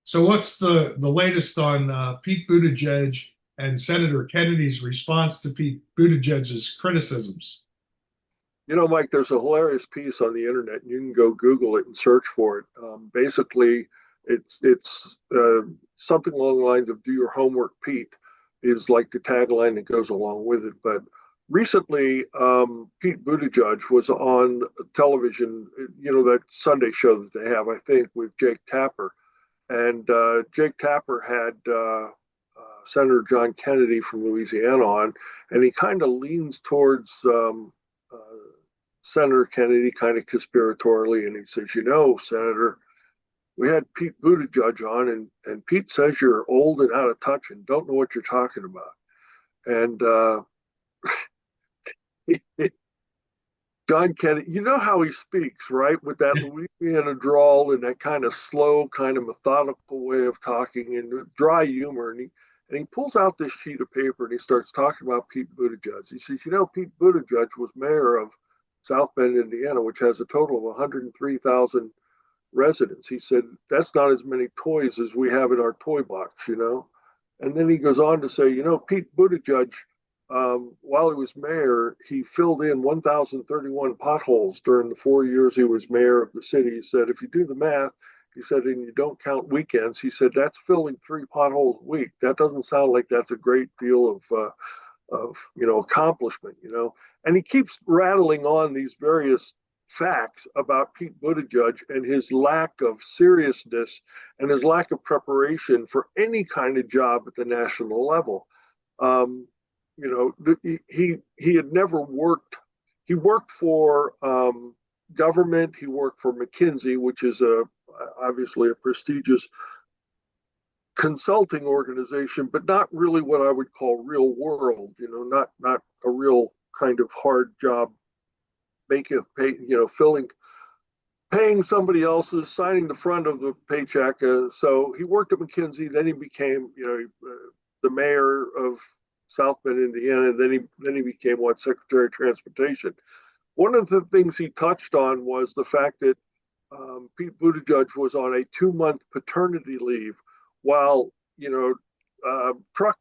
So what's the latest on Pete Buttigieg and Senator Kennedy's response to Pete Buttigieg's criticisms? Mike, there's a hilarious piece on the internet. You can go Google it and search for it. Basically, it's something along the lines of "Do your homework, Pete," is like the tagline that goes along with it. But recently, Pete Buttigieg was on television. That Sunday show that they have, I think, with Jake Tapper, and Jake Tapper had Senator John Kennedy from Louisiana on, and he kind of leans towards uh, Senator Kennedy kind of conspiratorially, and he says, Senator, we had Pete Buttigieg on, and Pete says you're old and out of touch and don't know what you're talking about. And John Kennedy, you know how he speaks, right? With that Louisiana drawl and that kind of slow, kind of methodical way of talking and dry humor. And he pulls out this sheet of paper and he starts talking about Pete Buttigieg. He says, Pete Buttigieg was mayor of South Bend, Indiana, which has a total of 103,000 residents. He said, that's not as many toys as we have in our toy box. And then he goes on to say, Pete Buttigieg, while he was mayor, he filled in 1,031 potholes during the 4 years he was mayor of the city. He said, if you do the math, he said, and you don't count weekends, he said, that's filling 3 potholes a week. That doesn't sound like that's a great deal of accomplishment. And he keeps rattling on these various facts about Pete Buttigieg and his lack of seriousness and his lack of preparation for any kind of job at the national level. He had never worked. He worked for government. He worked for McKinsey, which is obviously a prestigious consulting organization, but not really what I would call real world. Not a real kind of hard job, paying somebody else's, signing the front of the paycheck. So he worked at McKinsey. Then he became, the mayor of South Bend, Indiana. And then he became Secretary of Transportation. One of the things he touched on was the fact that Pete Buttigieg was on a 2-month paternity leave, while truck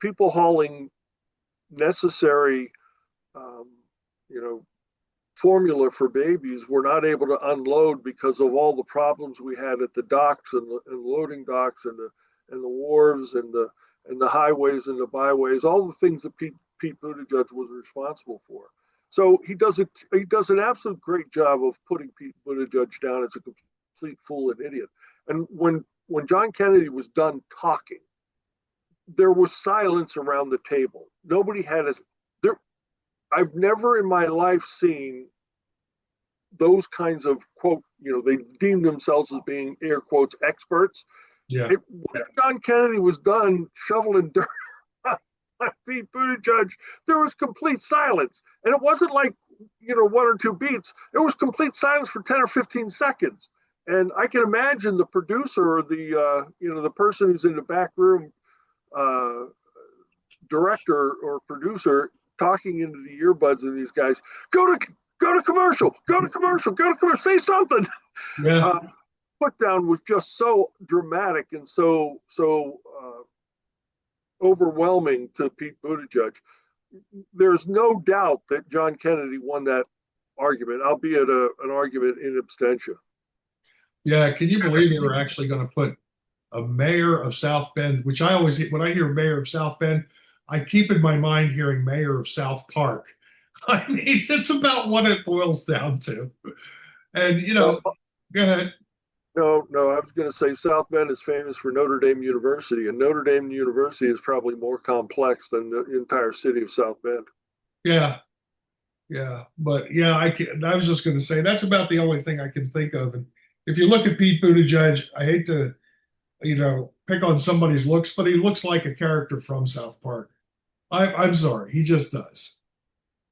people hauling necessary you know formula for babies were not able to unload because of all the problems we had at the docks and loading docks and the wharves and the highways and the byways, all the things that Pete Buttigieg was responsible for. So he does an absolute great job of putting Pete Buttigieg down as a complete fool and idiot. And when John Kennedy was done talking, there was silence around the table. Nobody had his there. I've never in my life seen those kinds of quote. They deemed themselves as being air quotes experts. Yeah. When John Kennedy was done shoveling dirt on Pete Buttigieg, there was complete silence, and it wasn't like one or two beats. It was complete silence for 10 or 15 seconds. And I can imagine the producer or the person who's in the back room, uh, director or producer, talking into the earbuds of these guys. Go to commercial. Go to commercial. Go to commercial. Say something. Yeah. Uh, Put down was just so dramatic and so overwhelming to Pete Buttigieg. There's no doubt that John Kennedy won that argument, albeit an argument in absentia. Yeah. Can you believe they were actually going to put a mayor of South Bend, which I always, when I hear mayor of South Bend, I keep in my mind hearing mayor of South Park. I mean, it's about what it boils down to. And, No, go ahead. no. I was going to say South Bend is famous for Notre Dame University, and Notre Dame University is probably more complex than the entire city of South Bend. Yeah. Yeah. But yeah, I was just going to say that's about the only thing I can think of. And if you look at Pete Buttigieg, I hate to, pick on somebody's looks, but he looks like a character from South Park. I'm sorry. He just does.